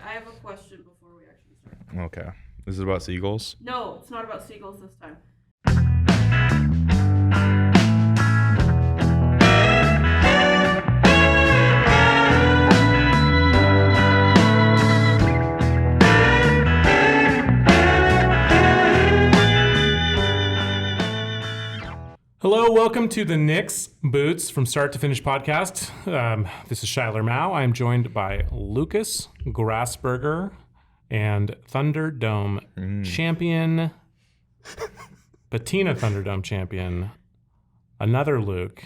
I have a question before we actually start. Okay. Is it about seagulls? No, it's not about seagulls this time. Hello, welcome to the Knicks Boots from Start to Finish podcast. This is Shiler Mao. I'm joined by Lucas Grassberger and Thunderdome champion, Patina Thunderdome champion, another Luke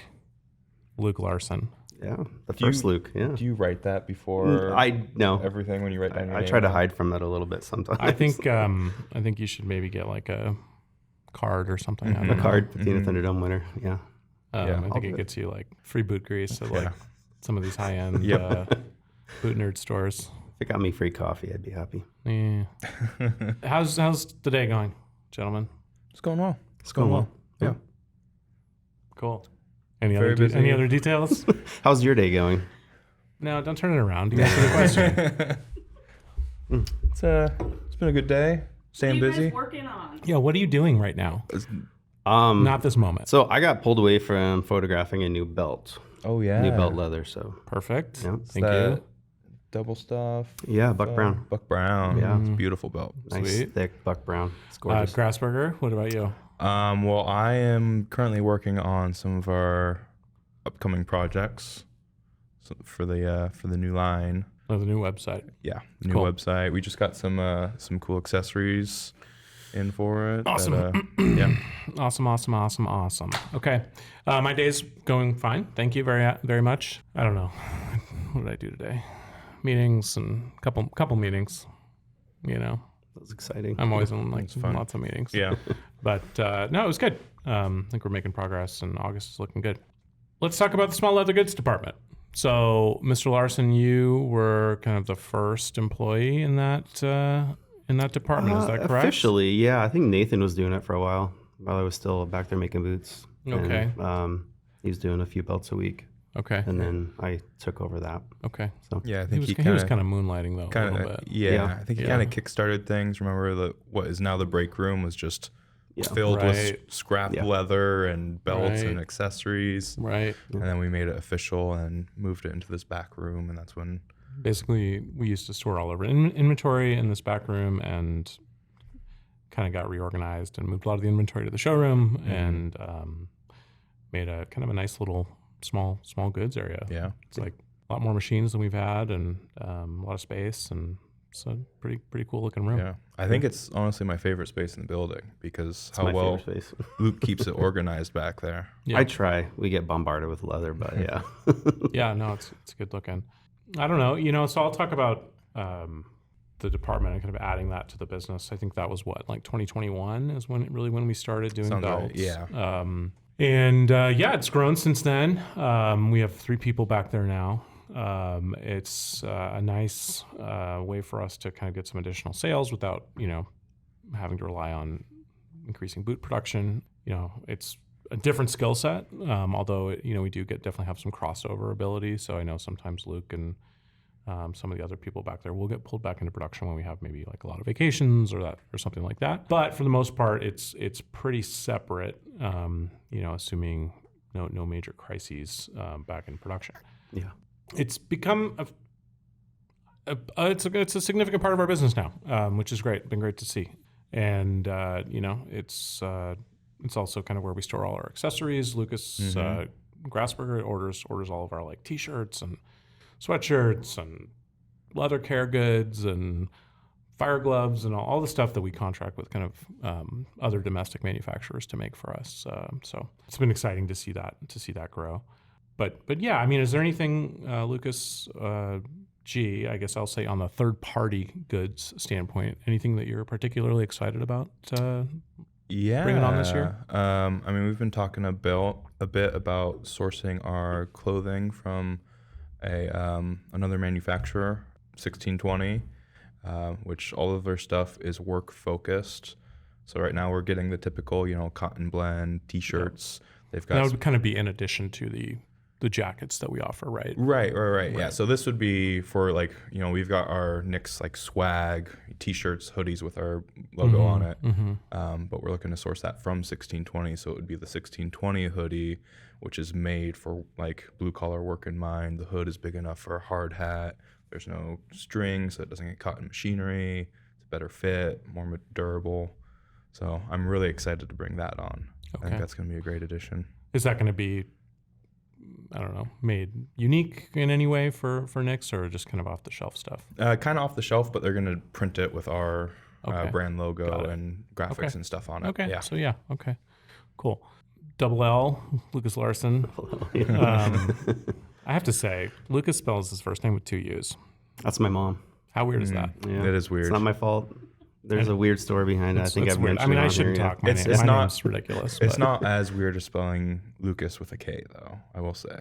Larsson. Yeah, the first Luke. Yeah. Do you write that before everything when you write down your name? I try to hide from that a little bit sometimes. I think you should maybe get like a card or something. A card, Patina Thunderdome winner. Yeah. I think it gets you like free boot grease at like some of these high-end boot nerd stores. If it got me free coffee, I'd be happy. Yeah. How's the day going, gentlemen? It's going well. It's going well. Yeah. Cool. Any other details? How's your day going? No, don't turn it around. You answer the question. It's been a good day. Staying What are you busy. guys working on? Yeah, what are you doing right now? Not this moment. So I got pulled away from photographing a new belt. Oh yeah. New belt leather. So Perfect. Yeah. Thank you. Double stuff. yeah, Buck Brown. Buck Brown. Yeah. It's a beautiful belt. Nice Sweet. thick Buck Brown. It's gorgeous. Grassberger, what about you? Well, I am currently working on some of our upcoming projects for the new line. Oh, the new website. Yeah, new Cool. website. We just got some cool accessories in for it. Awesome. Yeah. Awesome. Okay. My day's going fine. Thank you very, very much. I don't know. What did I do today? Meetings and couple meetings. You know, That was exciting. I'm always in like It's fun. lots of meetings. Yeah. But no, it was good. I think we're making progress, and August is looking good. Let's talk about the small leather goods department. So, Mr. Larsson, you were kind of the first employee in that department. Is that correct? Officially, yeah. I think Nathan was doing it for a while I was still back there making boots. Okay. And, he was doing a few belts a week, Okay. and then I took over that. Okay. Yeah, I He think was kind of moonlighting though a little bit. Yeah. I think he Yeah. kind of kickstarted things. Remember what is now the break room was just Yeah. filled Right. with scrap leather and belts and Right. accessories. Right. And then we made it official and moved it into this back room, and that's when Basically, we used to store all our inventory in this back room, and kind of got reorganized and moved a lot of the inventory to the showroom, and made a kind of a nice little small goods area. yeah. It's like a lot more machines than we've had, and a lot of space, and it's a pretty cool looking room. Yeah, I think it's honestly my favorite space in the building because It's how my well favorite space. Luke keeps it organized back there. Yeah. I try. We get bombarded with leather, but yeah. Yeah, no, it's good looking. I don't know, so I'll talk about the department and kind of adding that to the business. I think that was like 2021 is when we started doing Sounds right, belts. yeah. It's grown since then. We have 3 people back there now. It's a nice way for us to kind of get some additional sales without, having to rely on increasing boot production. It's a different skill set, although, we do definitely have some crossover ability. So I know sometimes Luke and some of the other people back there will get pulled back into production when we have maybe like a lot of vacations or something like that. But for the most part, it's pretty separate, assuming no major crises back in production. Yeah. It's become it's a significant part of our business now, which is great. Been great to see, and it's also kind of where we store all our accessories. Lucas Grassberger orders all of our like T-shirts and sweatshirts and leather care goods and fire gloves and all the stuff that we contract with kind of other domestic manufacturers to make for us. So it's been exciting to see that grow. But yeah, I mean, is there anything, Lucas, I guess I'll say on the third party goods standpoint, anything that you're particularly excited about bringing on this year? I mean, we've been talking a bit about sourcing our clothing from another manufacturer, 1620, which all of their stuff is work focused. So right now we're getting the typical, cotton blend T-shirts. They've got That would kind of be in addition to the the jackets that we offer, right? Right. Yeah. So this would be for like, we've got our Knicks like swag, t-shirts, hoodies with our logo on it. But we're looking to source that from 1620. So it would be the 1620 hoodie, which is made for like blue collar work in mind. The hood is big enough for a hard hat. There's no string, so it doesn't get caught in machinery. It's a better fit, more durable. So I'm really excited to bring that on. I think that's going to be a great addition. Is that going to be, I don't know, made unique in any way for Knicks, or just kind of off the shelf stuff? Kind of off the shelf, but they're going to print it with our brand logo and graphics and stuff on it. Okay. Yeah. So okay, cool. Double L, Lucas Larsson. I have to say, Lucas spells his first name with 2 U's. That's my mom. How weird is that? Yeah. It is weird. It's not my fault. There's a weird story behind it. I think I've weird. mentioned I it on shouldn't here, talk. yeah. My name's ridiculous. It's but- not as weird as spelling Lucas with a K, though, I will say.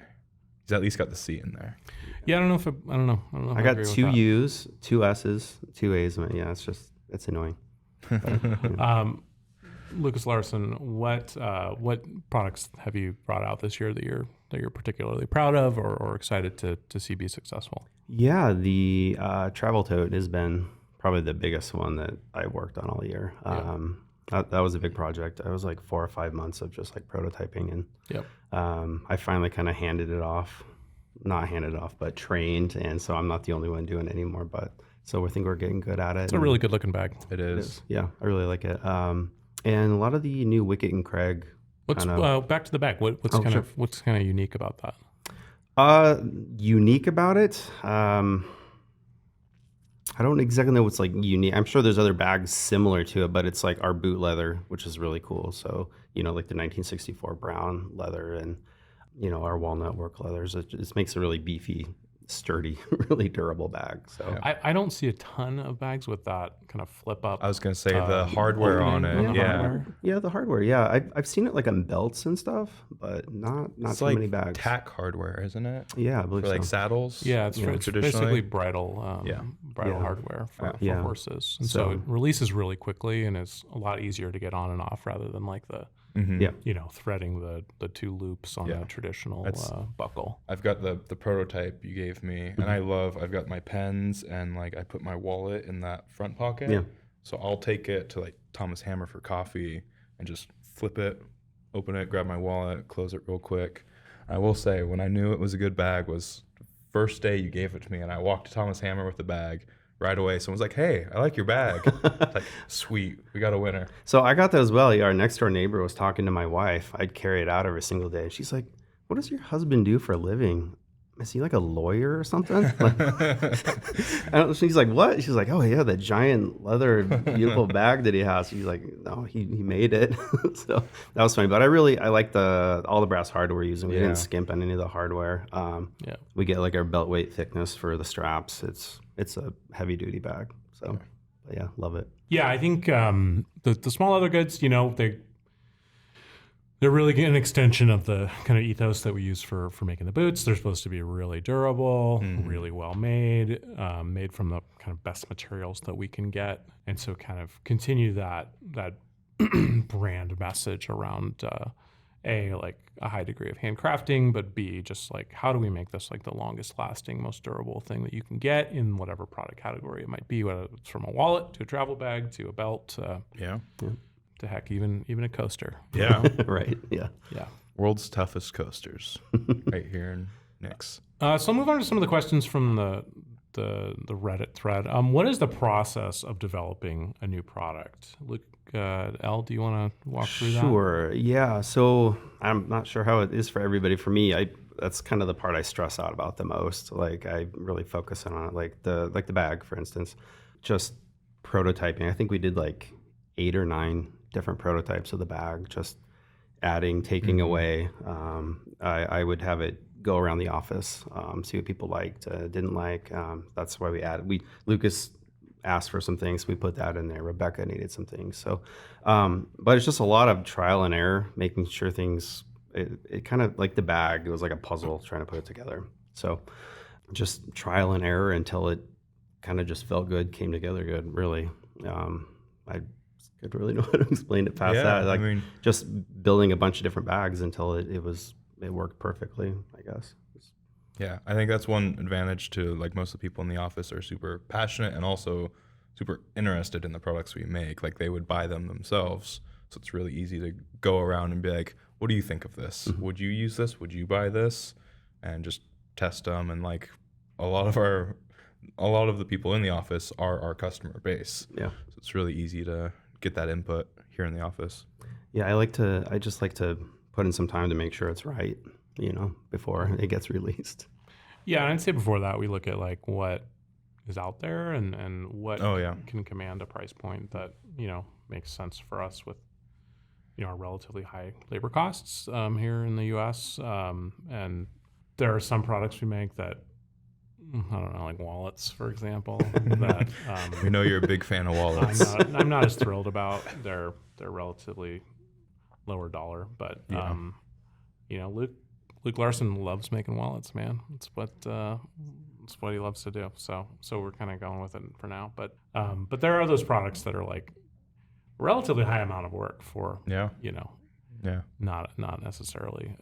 He's at least got the C in there. Yeah, I don't know if I got 2 U's, 2 S's, 2 A's. Yeah, it's annoying. Lucas Larsson, what products have you brought out this year that you're particularly proud of or excited to see be successful? Yeah, the travel tote has been probably the biggest one that I worked on all year. That was a big project. I was like 4 or 5 months of just like prototyping, and I finally kind of not handed off, but trained, and so I'm not the only one doing it anymore. But so I think we're getting good at it. It's a really good looking bag. It is. Yeah, I really like it. And a lot of the new Wicket and Craig. What's back to the bag? What's kind of unique about that? Unique about it. I don't exactly know what's like unique. I'm sure there's other bags similar to it, but it's like our boot leather, which is really cool. So, like the 1964 brown leather and, our walnut work leathers. It just makes a really beefy, sturdy, really durable bag. So I don't see a ton of bags with that kind of flip up. I was going to say the hardware on it. Yeah, the hardware. Yeah, I've seen it like on belts and stuff, but not It's too like many bags. tack hardware, isn't it? Yeah, I believe For like so. saddles. Yeah, it's traditionally. basically bridle hardware for Yeah. horses. And so it releases really quickly and is a lot easier to get on and off rather than like the threading the 2 loops on a traditional buckle. I've got the prototype you gave me, and I've got my pens, and like I put my wallet in that front pocket. Yeah. So I'll take it to like Thomas Hammer for coffee and just flip it, open it, grab my wallet, close it real quick. I will say, when I knew it was a good bag was the first day you gave it to me, and I walked to Thomas Hammer with the bag. Right away, someone's like, "Hey, I like your bag." It's like, sweet, we got a winner. So I got that as well. Yeah, our next door neighbor was talking to my wife. I'd carry it out every single day. She's like, "What does your husband do for a living? Is he like a lawyer or something?" She's like, "What?" She's like, "Oh yeah, that giant leather beautiful bag that he has." She's like, "No, he made it." So that was funny. But I like all the brass hardware we're using. We didn't skimp on any of the hardware. We get like our belt weight thickness for the straps. It's a heavy duty bag. So but yeah, love it. Yeah, I think the small leather goods, they're really an extension of the kind of ethos that we use for making the boots. They're supposed to be really durable, really well made, made from the kind of best materials that we can get. And so kind of continue that brand message around A, like a high degree of handcrafting, but B, just like how do we make this like the longest lasting, most durable thing that you can get in whatever product category it might be, whether it's from a wallet to a travel bag to a belt to heck, even a coaster. Yeah. Right. Yeah. Yeah. World's toughest coasters, right here in Knicks. So I'll move on to some of the questions from the Reddit thread. What is the process of developing a new product? Luke, L, do you want to walk through that? Sure. Yeah. So I'm not sure how it is for everybody. For me, that's kind of the part I stress out about the most. Like I really focus on it, like the bag, for instance, just prototyping. I think we did like 8 or 9 different prototypes of the bag, just adding, taking away. I would have it go around the office, see what people liked, didn't like. That's why we added. Lucas asked for some things, we put that in there. Rebecca needed some things. So, but it's just a lot of trial and error, making sure things. It kind of like the bag. It was like a puzzle trying to put it together. So, just trial and error until it kind of just felt good, came together good. Really, I don't really know how to explain it past that. Like just building a bunch of different bags until it was it worked perfectly, I guess. Yeah, I think that's one advantage to like most of the people in the office are super passionate and also super interested in the products we make. Like they would buy them themselves. So it's really easy to go around and be like, what do you think of this? Mm-hmm. Would you use this? Would you buy this? And just test them. And like a lot of the people in the office are our customer base. Yeah. So it's really easy to get that input here in the office. Yeah, I just like to put in some time to make sure it's right, before it gets released. Yeah, and I'd say before that we look at like what is out there and what can command a price point that makes sense for us with our relatively high labor costs here in the U.S. And there are some products we make that I don't know, like wallets, for example. That We know you're a big fan of wallets. I'm not as thrilled about. They're relatively lower dollar, but Luke Larsson loves making wallets, man. It's what he loves to do. So we're kind of going with it for now. But there are those products that are like relatively high amount of work for not necessarily.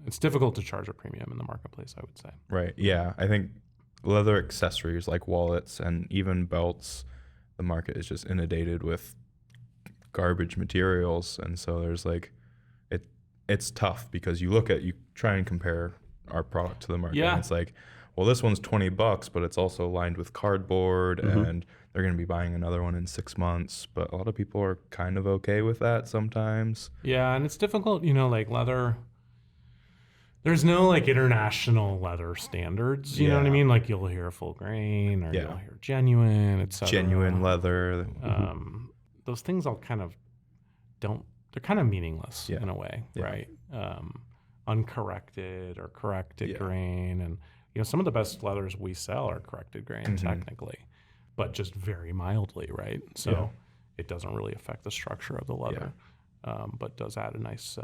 It's difficult to charge a premium in the marketplace, I would say. Right. Yeah. I think leather accessories like wallets and even belts, the market is just inundated with garbage materials, and so there's like it's tough because you try and compare our product to the market. Yeah. And it's like, well, this one's $20, but it's also lined with cardboard, and they're going to be buying another one in 6 months. But a lot of people are kind of okay with that sometimes. Yeah, and it's difficult, like leather. There's no like international leather standards, you know what I mean? Like you'll hear full grain or you'll hear genuine, etc. Genuine leather. Those things all kind of they're kind of meaningless in a way, right? Uncorrected or corrected grain. And, some of the best leathers we sell are corrected grain technically, but just very mildly, right? So it doesn't really affect the structure of the leather, but does add a nice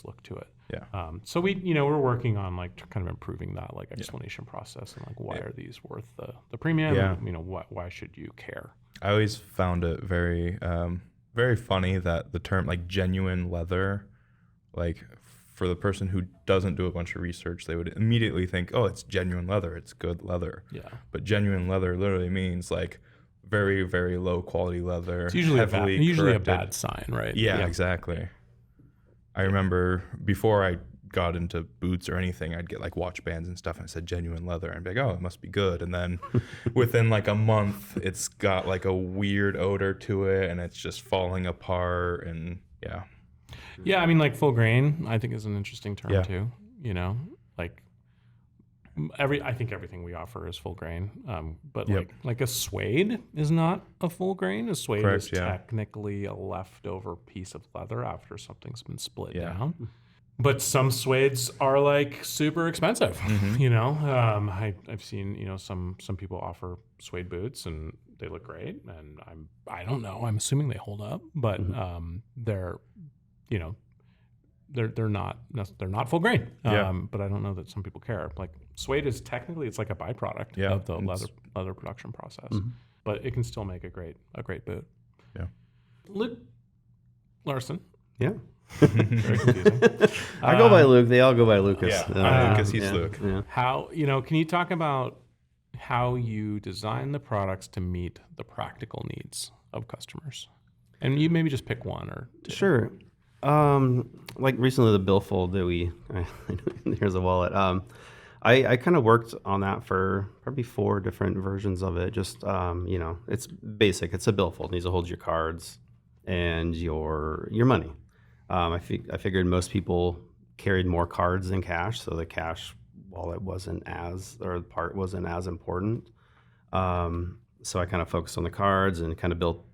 look to it. Yeah. So we're working on like kind of improving that like explanation process and like why are these worth the premium? Yeah. And, why should you care? I always found it very, very funny that the term like genuine leather, like for the person who doesn't do a bunch of research, they would immediately think, oh, it's genuine leather, it's good leather. Yeah. But genuine leather literally means like very, very low quality leather. It's usually a bad sign, right? Yeah, exactly. I remember before I got into boots or anything, I'd get like watch bands and stuff and it said genuine leather and I'd be like, oh, it must be good. And then within like a month, it's got like a weird odor to it and it's just falling apart and Yeah, I mean like full grain, I think is an interesting term too. Like I think everything we offer is full grain. But like a suede is not a full grain. A suede is technically a leftover piece of leather after something's been split down. But some suedes are like super expensive. I've seen some people offer suede boots and they look great, and I don't know. I'm assuming they hold up, but they're not full grain. But I don't know that some people care. Like suede is technically it's like a byproduct of the leather production process, but it can still make a great boot. Yeah. Luke Larsson. Yeah. Very confusing. I go by Luke. They all go by Lucas. Lucas, he's Luke. Yeah. How can you talk about how you design the products to meet the practical needs of customers? And you maybe just pick one or two. Sure. Like recently the billfold that here's a wallet. I kind of worked on that for probably 4 different versions of it. Just, it's basic. It's a billfold. It needs to hold your cards and your money. I figured most people carried more cards than cash, so the cash wallet wasn't as important. So I kind of focused on the cards and kind of built,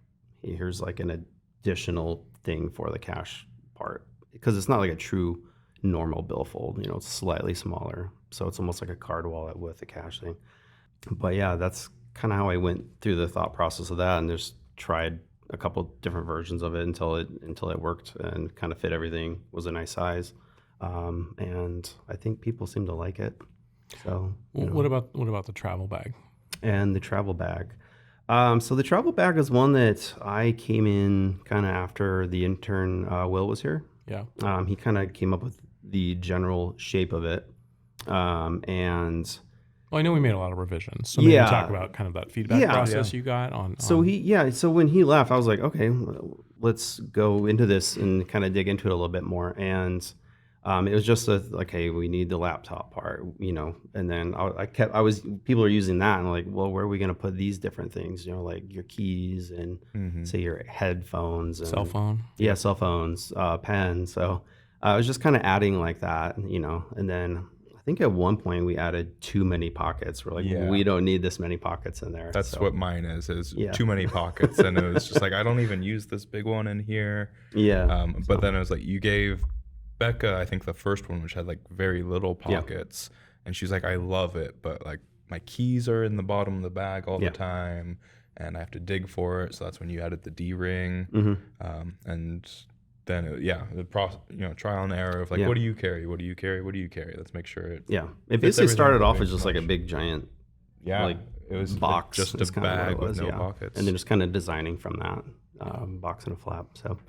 here's like an additional thing for the cash part, because it's not like a true normal billfold. It's slightly smaller, so it's almost like a card wallet with a cash thing. But yeah, that's kind of how I went through the thought process of that, and just tried a couple different versions of it until it worked and kind of fit everything, was a nice size, and I think people seem to like it. So what about the travel bag? And the travel bag. So the travel bag is one that I came in kind of after the intern Will was here. Yeah. He kind of came up with the general shape of it. And Well, I know we made a lot of revisions. So maybe Yeah. talk about kind of that feedback process you got on. so when he left, I was like, okay, let's go into this and kind of dig into it a little bit more. And it was just hey, we need the laptop part, and then people are using that, and like, well, where are we going to put these different things, like your keys and say your headphones and cell phone. yeah, cell phones, pen. So I was just kind of adding like that, and then I think at one point we added too many pockets. We're like, Yeah. we don't need this many pockets in there. That's So, what mine is Yeah. too many pockets. And it was just like, I don't even use this big one in here. Yeah. But then it was like, you gave Becca, I think the first one, which had like very little pockets. And she's like, I love it, but like my keys are in the bottom of the bag all the time. And I have to dig for it. So that's when you added the D-ring. And then, the trial and error of like, what do you carry? What do you carry? What do you carry? Let's make sure it. Yeah. It fits basically everything started in the off big as just like a bunch. big giant Like it was box. just is a kinda what bag it with was, no pockets. And then just kind of designing from that box and a flap. So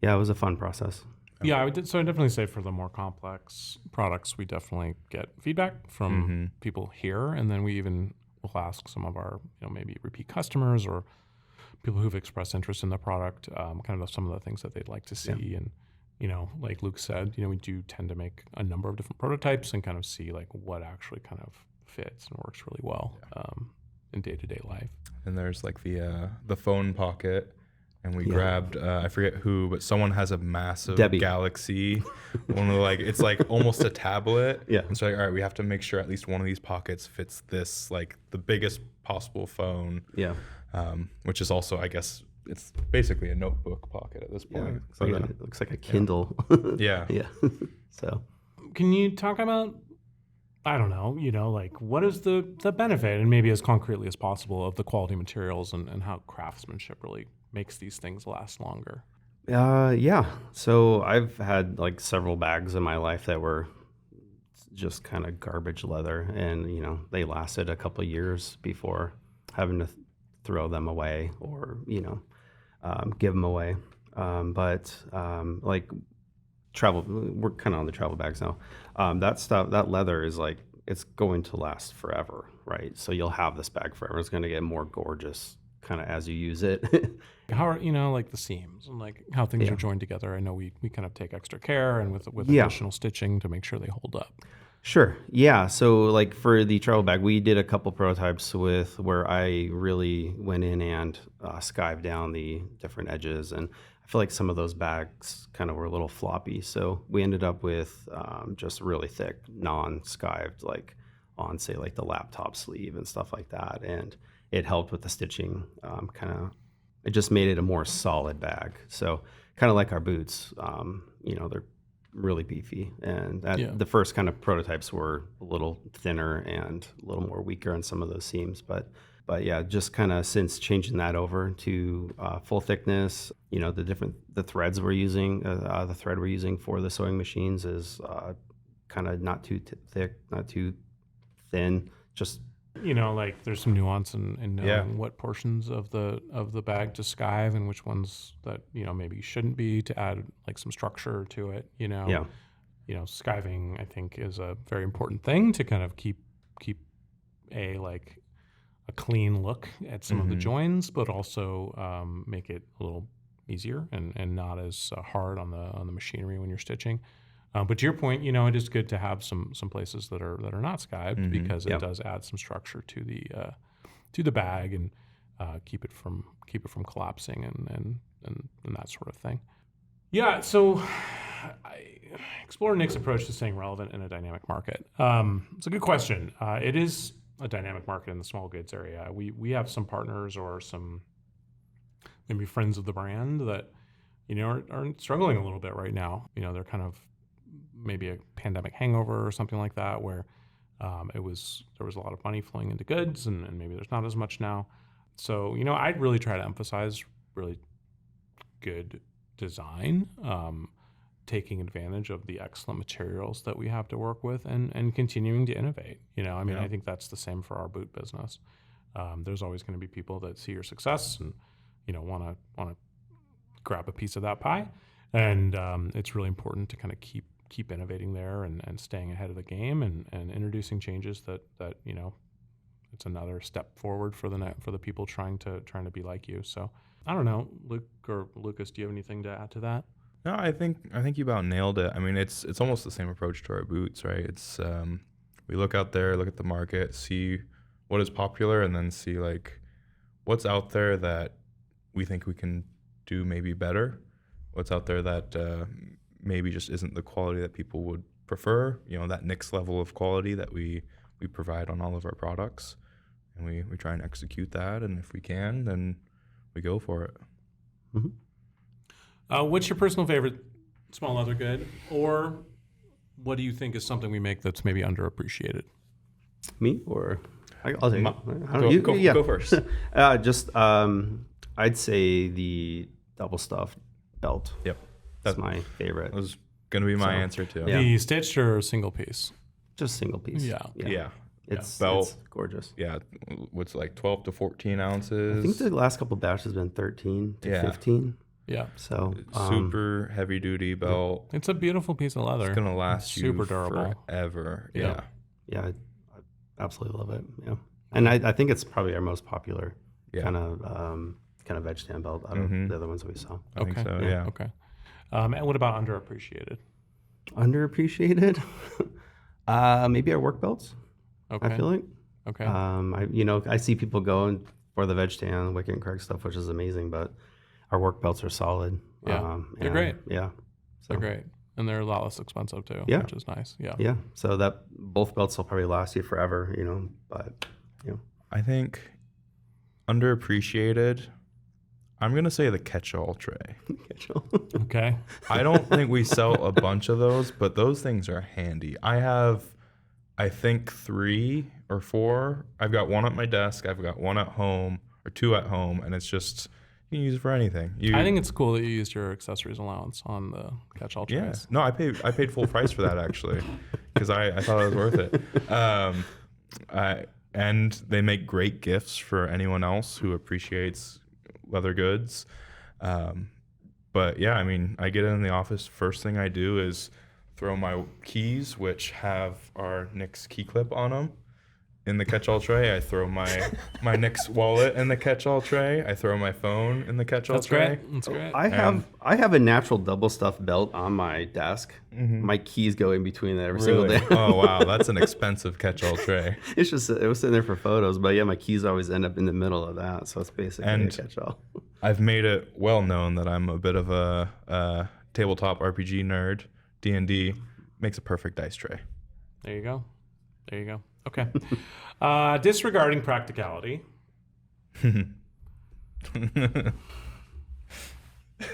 yeah, it was a fun process. Yeah, I definitely say for the more complex products, we definitely get feedback from people here, and then we even will ask some of our, maybe repeat customers or people who've expressed interest in the product, kind of some of the things that they'd like to see. And, like Luke said, we do tend to make a number of different prototypes and kind of see like what actually kind of fits and works really well in day-to-day life. And there's like the phone pocket. And we grabbed, I forget who, but someone has a massive Debbie. Galaxy. One of it's like almost a tablet. Yeah. And so, like, all right, we have to make sure at least one of these pockets fits this, like the biggest possible phone. Yeah. Which is also, I guess, it's basically a notebook pocket at this point. It looks like a Kindle. Yeah. Yeah. So. Can you talk about, I don't know, like what is the benefit, and maybe as concretely as possible, of the quality materials and how craftsmanship really makes these things last longer? Yeah. So I've had like several bags in my life that were just kind of garbage leather, and they lasted a couple of years before having to throw them away or give them away. But like travel, we're kind of on the travel bags now. That leather is like, it's going to last forever, right? So you'll have this bag forever. It's going to get more gorgeous kind of as you use it. How are, like the seams and like how things are joined together? I know we kind of take extra care and with additional stitching to make sure they hold up. Sure. Yeah. So like for the travel bag, we did a couple prototypes where I really went in and skived down the different edges. And I feel like some of those bags kind of were a little floppy. So we ended up with just really thick, non-skived, like on say like the laptop sleeve and stuff like that. And it helped with the stitching, it just made it a more solid bag. So kind of like our boots, they're really beefy. And the first kind of prototypes were a little thinner and a little more weaker on some of those seams. But yeah, just kind of since changing that over to full thickness, the threads we're using, the thread we're using for the sewing machines is kind of not too thick, not too thin, just like there's some nuance in knowing what portions of the bag to skive and which ones that maybe shouldn't be, to add like some structure to it. Skiving I think is a very important thing to kind of keep a clean look at some of the joins, but also make it a little easier and not as hard on the machinery when you're stitching. But to your point, it is good to have some places that are not skived because it does add some structure to the bag and keep it from collapsing and that sort of thing. Yeah. So I explore Nick's approach to staying relevant in a dynamic market. It's a good question. It is a dynamic market in the small goods area. We have some partners or some maybe friends of the brand that are struggling a little bit right now. They're kind of maybe a pandemic hangover or something like that, where there was a lot of money flowing into goods and maybe there's not as much now. So, I'd really try to emphasize really good design, taking advantage of the excellent materials that we have to work with and continuing to innovate. I think that's the same for our boot business. There's always going to be people that see your success and, want to grab a piece of that pie. And it's really important to kind of keep keep innovating there and staying ahead of the game and introducing changes that it's another step forward for the people trying to be like you. So I don't know, Luke or Lucas, do you have anything to add to that? No, I think you about nailed it. I mean, it's almost the same approach to our boots, right? It's we look out there, look at the market, see what is popular, and then see like what's out there that we think we can do maybe better. What's out there that maybe just isn't the quality that people would prefer. That next level of quality that we provide on all of our products, and we try and execute that. And if we can, then we go for it. Mm-hmm. What's your personal favorite small leather good, or what do you think is something we make that's maybe underappreciated? Me or I'll take it. Go first. I'd say the double stuffed belt. Yep, that's my favorite. That was gonna be my answer too. Yeah. The stitched or single piece? Just single piece. Yeah. It's gorgeous. Yeah, what's like 12 to 14 ounces. I think the last couple batches have been 13 to 15. Yeah. So super heavy duty belt. It's a beautiful piece of leather. It's gonna last super durable forever. Yeah. Yeah, I absolutely love it. Yeah, and I think it's probably our most popular kind of veg stand belt out of the other ones that we saw. I think so. Yeah. Okay. And what about underappreciated? Underappreciated? Maybe our work belts. Okay. I feel like. Okay. I see people going for the veg stand, Wicket and Craig stuff, which is amazing, but our work belts are solid. Yeah. They're great. Yeah. So. They're great. And they're a lot less expensive too, Yeah. which is nice. Yeah. Yeah. So that both belts will probably last you forever, but I think underappreciated, I'm going to say the catch-all tray. Okay. I don't think we sell a bunch of those, but those things are handy. I have, I think, 3 or 4. I've got one at my desk. I've got one at home or 2 at home, and it's just, you can use it for anything. I think it's cool that you used your accessories allowance on the catch-all trays. Yeah. No, I paid full price for that, actually, because I thought it was worth it. And they make great gifts for anyone else who appreciates leather goods. But yeah, I mean, I get in the office, first thing I do is throw my keys, which have our Nick's key clip on them, in the catch-all tray. I throw my Nick's wallet in the catch-all tray. I throw my phone in the catch-all tray. That's great. I have a natural double stuffed belt on my desk. My keys go in between that every single day. Oh wow, that's an expensive catch-all tray. It was sitting there for photos, but yeah, my keys always end up in the middle of that, so it's basically a catch-all. I've made it well known that I'm a bit of a tabletop RPG nerd. D&D makes a perfect dice tray. There you go. Okay. Disregarding practicality.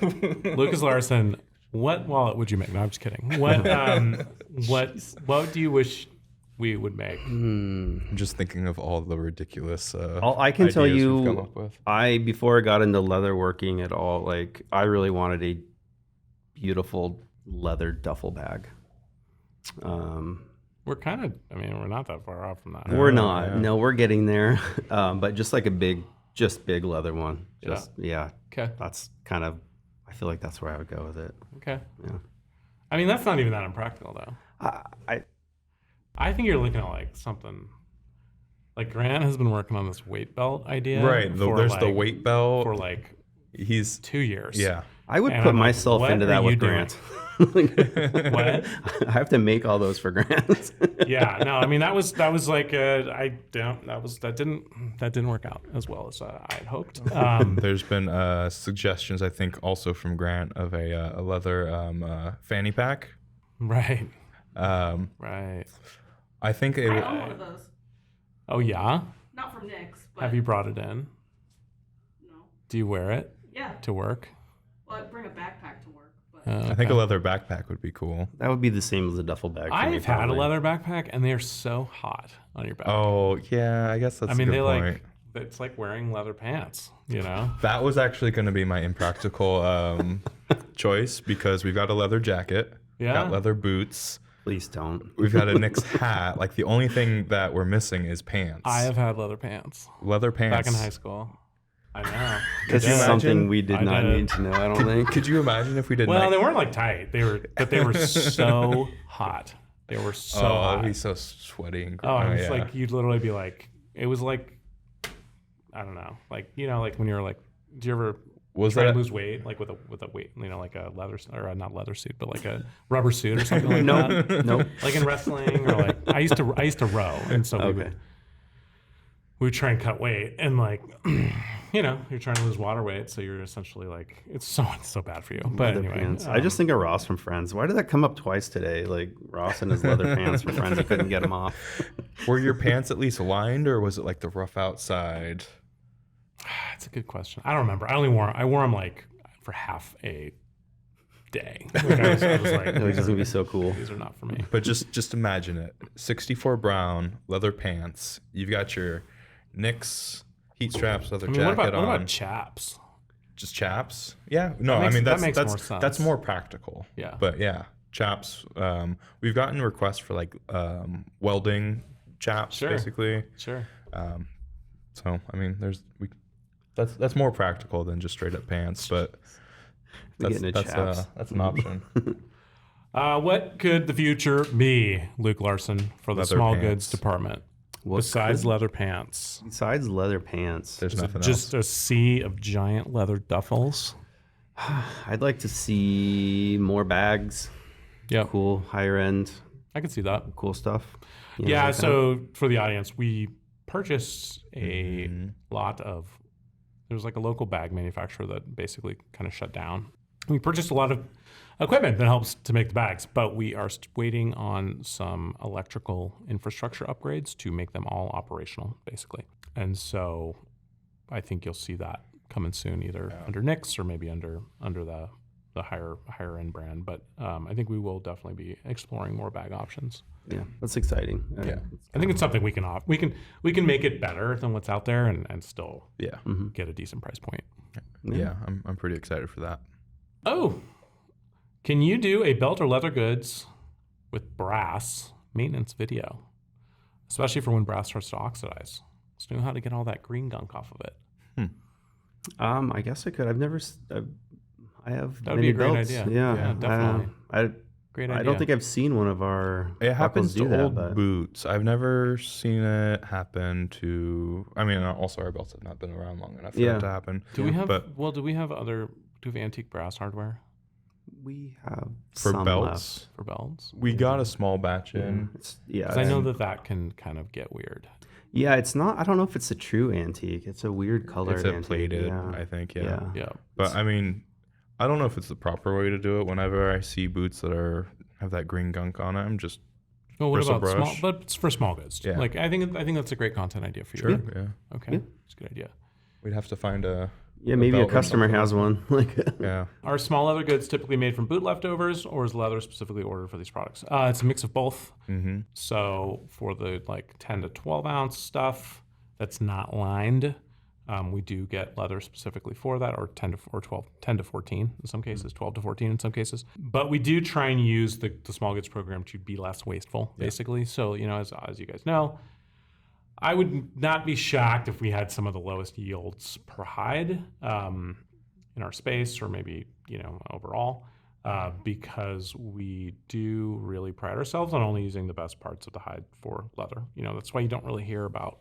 Lucas Larsson, what wallet would you make? No, I'm just kidding. What do you wish we would make? I'm just thinking of all the ridiculous I can tell ideas you, we've come up with. before I got into leather working at all, like I really wanted a beautiful leather duffel bag. We're not that far off from that. We're not. Yeah. No, we're getting there. But just like a big leather one. Yeah. Okay. That's kind of, I feel like that's where I would go with it. Okay. Yeah. I mean, that's not even that impractical though. I think you're looking at like something, like Grant has been working on this weight belt idea. Right. There's the weight belt. For like he's 2 years. Yeah. I would put myself into that with Grant. What? I have to make all those for Grant. Yeah, no, I mean that was like that didn't work out as well as I had hoped. There's been suggestions, I think, also from Grant of a leather fanny pack. Right. Right. I think I own one of those. Oh yeah. Not from Nick's. But have you brought it in? No. Do you wear it? Yeah. To work? Well, I bring a backpack to work. But I think a leather backpack would be cool. That would be the same as a duffel bag. I've had a leather backpack, and they're so hot on your back. Oh yeah, I guess that's. I mean, a good point. It's like wearing leather pants. That was actually going to be my impractical choice because we've got a leather jacket, got leather boots. Please don't. We've got a Nick's hat. Like the only thing that we're missing is pants. I have had leather pants. Leather pants. Back in high school. I know. This you is imagine? something we did I not did. need to know. I don't think. Could you imagine if we did? Well, they weren't like tight. They were so hot. They were so hot. I'd be so sweaty and Oh, it's yeah. like you'd literally be like, it was like, I don't know, like like when you're like, do you ever Was try that to lose weight like with a weight, like a leather or not leather suit, but like a rubber suit or something like that? Nope. Like in wrestling or like I used to row, and so Okay. we would try and cut weight, and like you're trying to lose water weight, so you're essentially like it's so bad for you. But Leather anyway, pants. I just think of Ross from Friends. Why did that come up twice today? Like Ross and his leather pants from Friends. He couldn't get them off. Were your pants at least lined, or was it like the rough outside? That's a good question. I don't remember. I wore them like for half a day. Like I was like, It was just gonna be so cool. these are not for me. But just imagine it: 64 brown leather pants. You've got your Knicks heat straps, leather I mean, jacket what on. about chaps? Just chaps? Yeah. No, That I mean makes that's more sense. that's more practical. Yeah. But yeah, chaps. We've gotten requests for like welding chaps, Sure. basically. Sure. So I mean, that's more practical than just straight up pants, but Getting a chaps. that's an option. What could the future be, Luke Larsson, for the Leather small pants. goods department? What Besides could- leather pants, Besides leather pants, There's is it nothing just else. a sea of giant leather duffels? I'd like to see more bags. Yeah, Cool, higher end, I can see that. cool stuff. You know, Yeah, like that. so for the audience, we purchased a Mhm. lot of, there was like a local bag manufacturer that basically kind of shut down. We purchased a lot of equipment that helps to make the bags, but we are waiting on some electrical infrastructure upgrades to make them all operational, basically. And so I think you'll see that coming soon, either under Nix or maybe under the higher end brand. But I think we will definitely be exploring more bag options. Yeah, that's exciting. Yeah. I think it's something we can we can make it better than what's out there and still Yeah. get a decent price point. Yeah, I'm pretty excited for that. Oh, can you do a belt or leather goods with brass maintenance video, especially for when brass starts to oxidize? Just know how to get all that green gunk off of it. I guess I could. I've never. I have. That would be many a great belts. idea. Yeah, Yeah, definitely. Great idea. I don't think I've seen one of our. It happens buckles do to that, old but boots. I've never seen it happen to. I mean, also our belts have not been around long enough for Yeah. that to happen. Do we have? But Well, do we have antique brass hardware we have for some belts, for belts? we got a small batch left. in. Yeah, Because I know that can kind of get weird. Yeah, it's not. I don't know if it's a true antique. It's a weird color. It's a antique. plated, Yeah. I think. Yeah. Yeah. Yeah. But I mean, I don't know if it's the proper way to do it. Whenever I see boots that have that green gunk on it, I'm just Well, what Bristle about small? brush. But it's for small goods. Yeah. Like I think that's a great content idea for you. sure. right? Yeah. Okay, Yeah. it's a good idea. We'd have to find a. Yeah, maybe a belt or customer something. has one. Like, Yeah. Are small leather goods typically made from boot leftovers, or is leather specifically ordered for these products? It's a mix of both. Mm-hmm. So for the 10 to 12 ounce stuff that's not lined, we do get leather specifically for that, or 10 to 14 in some cases, 12 to 14 in some cases. But we do try and use the small goods program to be less wasteful, basically. So as you guys know, I would not be shocked if we had some of the lowest yields per hide in our space, or maybe overall, because we do really pride ourselves on only using the best parts of the hide for leather. That's why you don't really hear about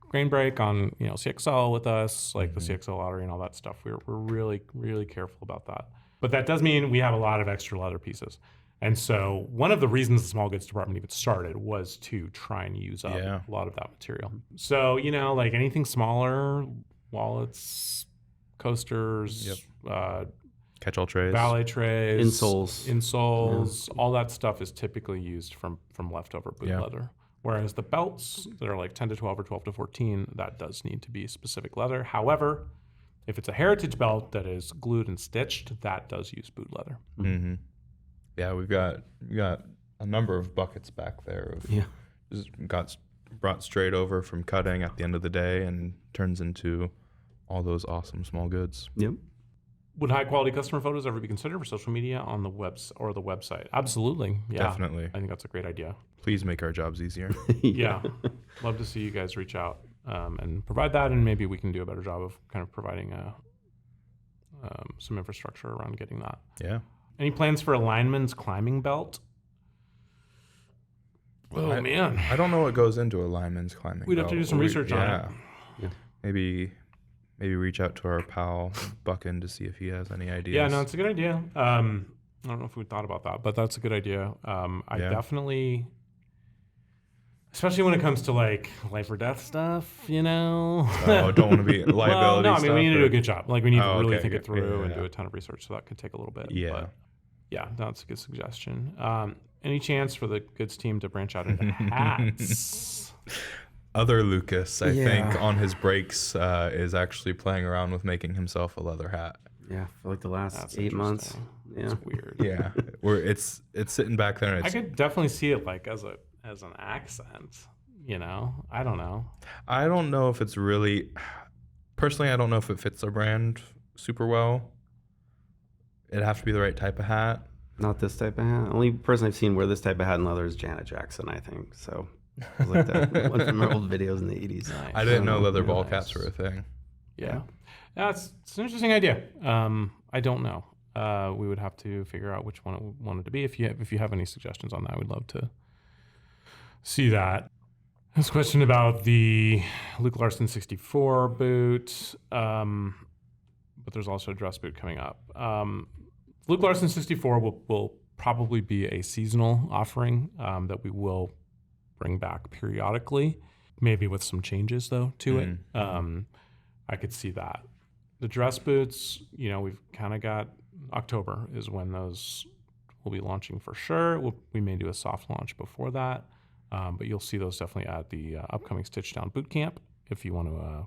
grain break on CXL with us, like the CXL lottery and all that stuff. We're really, really careful about that. But that does mean we have a lot of extra leather pieces. And so one of the reasons the small goods department even started was to try and use up a lot of that material. So, like anything smaller, wallets, coasters, Catch-all trays. ballet trays, Insoles. all that stuff is typically used from leftover boot leather. Whereas the belts that are like 10 to 12 or 12 to 14, that does need to be specific leather. However, if it's a heritage belt that is glued and stitched, that does use boot leather. Mm-hmm. Yeah, we got a number of buckets back there of just got brought straight over from cutting at the end of the day and turns into all those awesome small goods. Yep. Would high quality customer photos ever be considered for social media on the website? Absolutely. Yeah. Definitely. I think that's a great idea. Please make our jobs easier. Yeah. Love to see you guys reach out. and provide that, and maybe we can do a better job of kind of providing some infrastructure around getting that. Yeah. Any plans for a lineman's climbing belt? Oh, man. I don't know what goes into a lineman's climbing We'd have to belt. do some research on it. Yeah. Maybe reach out to our pal Buckin to see if he has any ideas. Yeah, no, it's a good idea. I don't know if we thought about that, but that's a good idea. I definitely, especially when it comes to like life or death stuff, you know. Oh, don't want to be liability well, no, I mean, stuff, we need to do a good job. Like, we need to really okay, think it through yeah, and yeah. do a ton of research, so that could take a little bit. Yeah. But yeah, that's a good suggestion. Any chance for the goods team to branch out into hats? Other Lucas, I Yeah. think, on his breaks is actually playing around with making himself a leather hat. Yeah, for like the last That's 8 months. interesting. Yeah. It's weird. Yeah, where it's sitting back there. And I it's, could definitely see it like as an accent. You know, I don't know. I don't know if it's really, personally, I don't know if it fits our brand super well. It'd have to be the right type of hat. Not this type of hat. Only person I've seen wear this type of hat in leather is Janet Jackson, I think. So it was like that one from her old videos in the 80s. Nice. I didn't know leather Yeah, ball nice. caps were a thing. Yeah, it's an interesting idea. I don't know. We would have to figure out which one it wanted to be. If you have any suggestions on that, we'd love to see that. This question about the Luke Larsson 64 boot, but there's also a dress boot coming up. Luke Larsson 64 will probably be a seasonal offering that we will bring back periodically, maybe with some changes though to it. I could see that. The dress boots, we've kind of got October is when those will be launching for sure. We may do a soft launch before that. But you'll see those definitely at the upcoming Stitch Down Boot Camp. If you want to,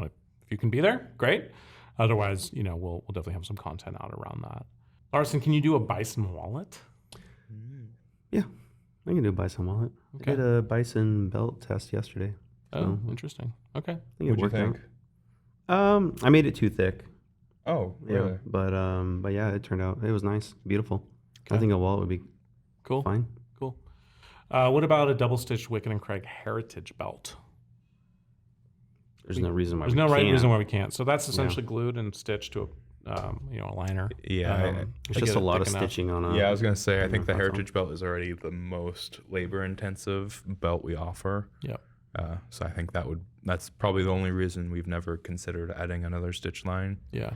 if you can be there, great. Otherwise, we'll definitely have some content out around that. Larsson, can you do a bison wallet? Yeah, I can do a bison wallet. Okay. I did a bison belt test yesterday. Oh, interesting. Okay. I think it What'd you worked think? out. I made it too thick. Oh, Yeah, really? but yeah, it turned out it was nice, beautiful. Okay. I think a wallet would be Cool. fine. Cool. What about a double stitched Wicked and Craig Heritage belt? There's no reason why. There's we no right can't. reason why we can't. So that's essentially glued and stitched to a liner. Yeah. It's to just get a it lot of thick enough. stitching on a. Yeah, I was going to say, I think the that's all. Heritage belt is already the most labor intensive belt we offer. Yep. So I think that's probably the only reason we've never considered adding another stitch line. Yeah.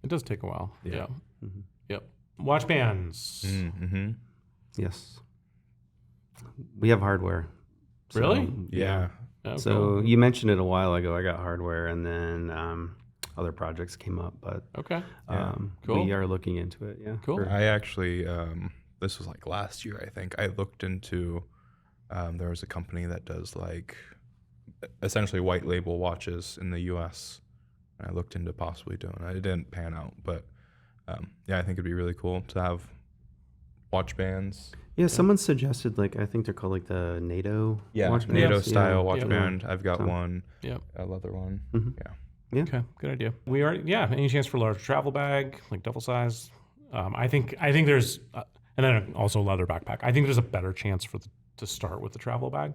It does take a while. Yeah. Yeah. Mhm. Yep. Watch bands. Mm-hmm. Yes. We have hardware. So, Really? Yeah. Oh, So cool. you mentioned it a while ago. I got hardware, and then other projects came up, but Okay. Yeah. Cool. we are looking into it. Yeah. Cool. I actually, this was like last year, I think. I looked into, there was a company that does like essentially white label watches in the US. And I looked into possibly doing it. It didn't pan out, but yeah, I think it'd be really cool to have watch bands. Yeah, someone suggested I think they're called the NATO. watch NATO bands. style Yeah. watch Yeah. band. I've got So- one, Yep. a leather one. Mhm. Yeah. Okay. Good idea. We are. Yeah. Any chance for large travel bag, like double size? I think there's, and then also leather backpack. I think there's a better chance to start with the travel bag,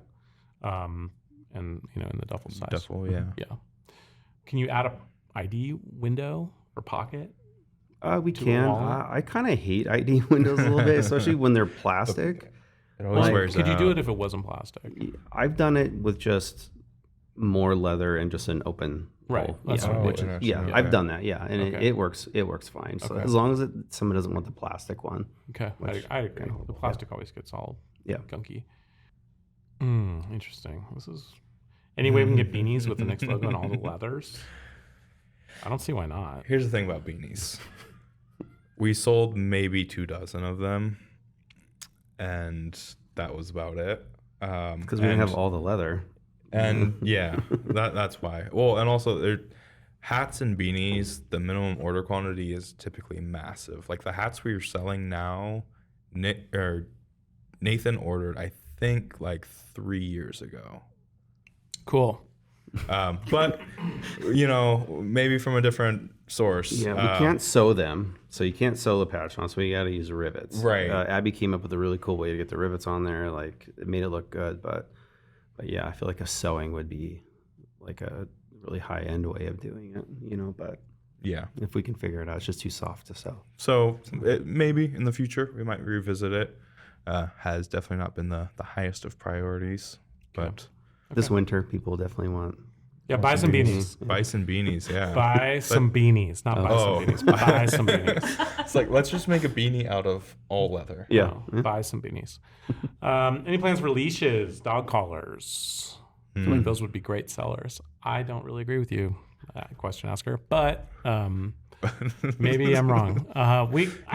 and in the duffel size. Duffel, yeah. Yeah. Can you add a ID window or pocket? We To a can. wallet? I kind of hate ID windows a little bit, especially when they're plastic. It always wears could you out. do it if it wasn't plastic? I've done it with just more leather and just an open Right, hole. that's yeah, what I which mean. yeah, Okay. I've done that. Yeah, and Okay. it works. It works fine. So Okay. as long as someone doesn't want the plastic one. Okay. Which I agree. kinda- The plastic always gets all Yeah. gunky. Interesting. This is any way we can get beanies with the Knicks logo and all the leathers. I don't see why not. Here's the thing about beanies. We sold maybe 24 of them, and that was about it. Because we didn't have all the leather. And yeah, that's why. Well, and also hats and beanies, the minimum order quantity is typically massive. Like the hats we are selling now, Nathan ordered, I think, like 3 years ago. Cool. But maybe from a different source. Yeah, we can't sew them, so you can't sew the patch on. So we got to use rivets. Right. Abby came up with a really cool way to get the rivets on there. Like it made it look good, but But yeah, I feel like a sewing would be like a really high end way of doing it, you know, but Yeah. if we can figure it out, it's just too soft to sew. So maybe in the future we might revisit it. Has definitely not been the highest of priorities, but This winter, people definitely want. Yeah, buy some beanies. buy some beanies. Yeah. Buy some beanies. Not buy some beanies. Buy some beanies. It's like, let's just make a beanie out of all leather. Yeah. No, buy some beanies. Any plans for leashes, dog collars? I feel like those would be great sellers. I don't really agree with you, question asker, but maybe I'm wrong. I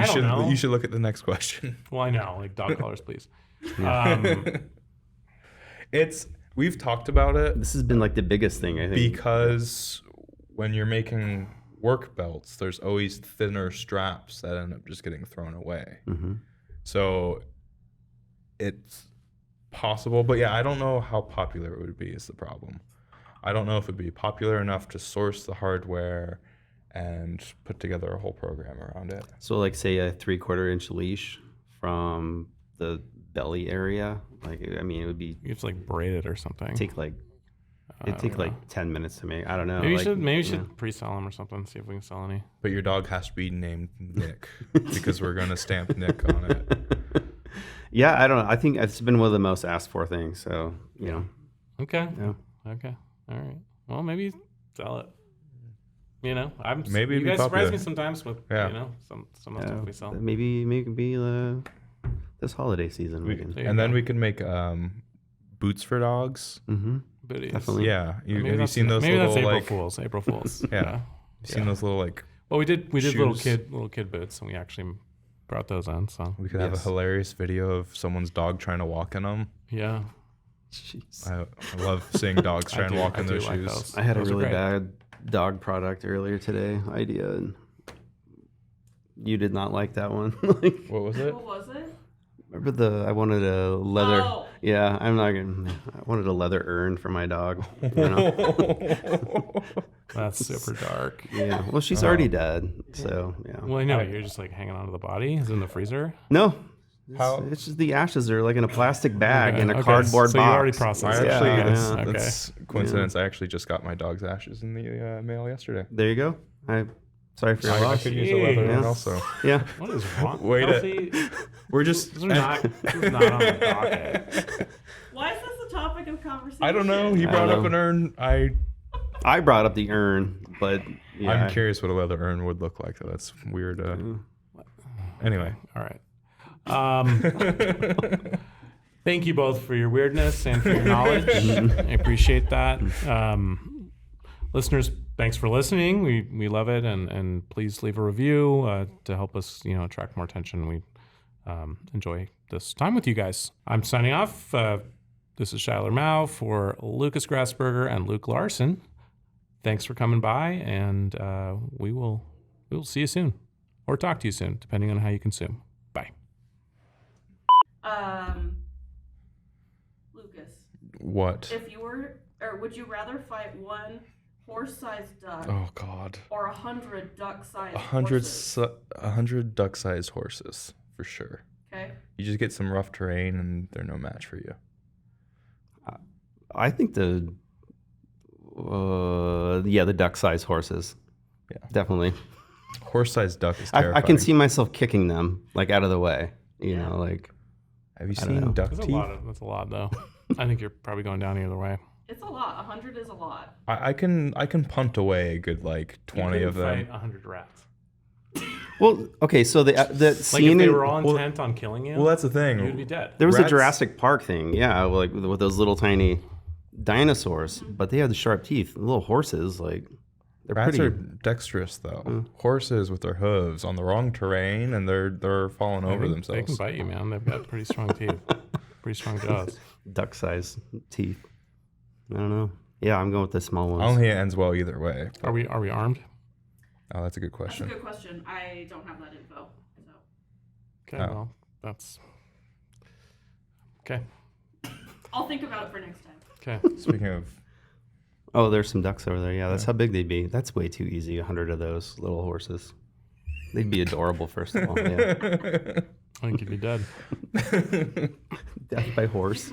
don't know. You should look at the next question. Well, I know, like dog collars, please. We've talked about it This has been like the biggest thing, I think. because when you're making work belts, there's always thinner straps that end up just getting thrown away. Mm-hmm. So it's possible, but yeah, I don't know how popular it would be is the problem. I don't know if it'd be popular enough to source the hardware and put together a whole program around it. So, like, say a 3/4 inch leash from the belly area. Like, I mean, it would be You have to like braid it or something. take like it'd take like 10 minutes to make. I don't know. Maybe like, you should pre-sell them or something. See if we can sell any. But your dog has to be named Nick because we're gonna stamp Nick on it. Yeah, I don't know. I think it's been one of the most asked for things. So, you know. Okay. Yeah. Okay. All right. Well, maybe sell it. You know, Maybe it'd you be guys surprise popular. me sometimes with Yeah. you know some of the stuff we sell. Maybe this holiday season we can. There you And then go. we can make boots for dogs. Mm-hmm. Booties. Definitely. Yeah, Maybe have you that's- seen those maybe little that's April like? Fools. April Fools. Yeah. Seen Yeah. those little like? Well, we did little Shoes. kid boots, and we actually brought those in. So We could have a Yes. hilarious video of someone's dog trying to walk in them. yeah, Jeez. I love seeing dogs try and walk in those like shoes. those. I had a Those are really great. bad dog product earlier today idea, and you did not like that one. Like, What was it? What was it? remember I wanted a leather. Oh. Yeah, I'm not gonna. I wanted a leather urn for my dog. You know? That's super dark. Yeah. Well, she's already dead, so yeah. Well, I know you're just like hanging onto the body. Is it in the freezer? No. How- It's just the ashes are like in a plastic bag in a Okay, cardboard so box. you already I processed it. actually, Yeah, that's, yeah. that's coincidence. I actually just got my dog's ashes in the mail yesterday. There you go. Sorry for your I loss. could use a leather Yeah. urn also. Yeah. What is wrong? Wait a- Kelsey, We're just. this is not on the docket. Why is this a topic of conversation? I don't know. He I brought don't up know. an urn. I brought up the urn, but yeah. I'm curious what a leather urn would look like. Though. That's weird. Anyway. All right. Thank you both for your weirdness and for your knowledge. I appreciate that. Listeners, thanks for listening. We love it, and please leave a review to help us, attract more attention. We enjoy this time with you guys. I'm signing off. This is Shiler Mao for Lucas Grassberger and Luke Larsson. Thanks for coming by, and we will see you soon, or talk to you soon, depending on how you consume. Bye. Lucas, What? if you were, or would you rather fight one horse-sized duck Oh God. or 100 duck-sized 100, horses? 100 duck-sized horses for sure. Okay. You just get some rough terrain, and they're no match for you. I think the duck-sized horses. Yeah. Definitely. Horse-sized duck is terrifying. I can see myself kicking them like out of the way. You know, like Have you I don't know. seen duck That's teeth? that's a lot, though. I think you're probably going down either way. It's a lot. 100 is a lot. I can punt away a good like 20 of them. Fight 100 rats. well, okay. So the Like if scene they in- were all intent on killing you, Well, that's the thing. you'd be dead. there was a rats- Jurassic Park thing, yeah, like with those little tiny dinosaurs, but they had the sharp teeth. The little horses, like they're Rats pretty. are dexterous though. Horses with their hooves on the wrong terrain, and they're falling over They themselves. can bite you, man. They've got pretty strong teeth, pretty strong jaws. Duck-sized teeth. I don't know. Yeah, I'm going with the small ones. I don't think it ends well either way. Are we armed? Oh, that's a good That's a question. good question. I don't have that info. So Okay, Oh. well, that's okay. I'll think about it for next time. Okay, Speaking of, Oh, there's some ducks over there. Yeah, that's how big they'd be. That's way too easy. 100 of those little horses. They'd be adorable, first of all. Yeah. I think you'd be dead. Death by horse.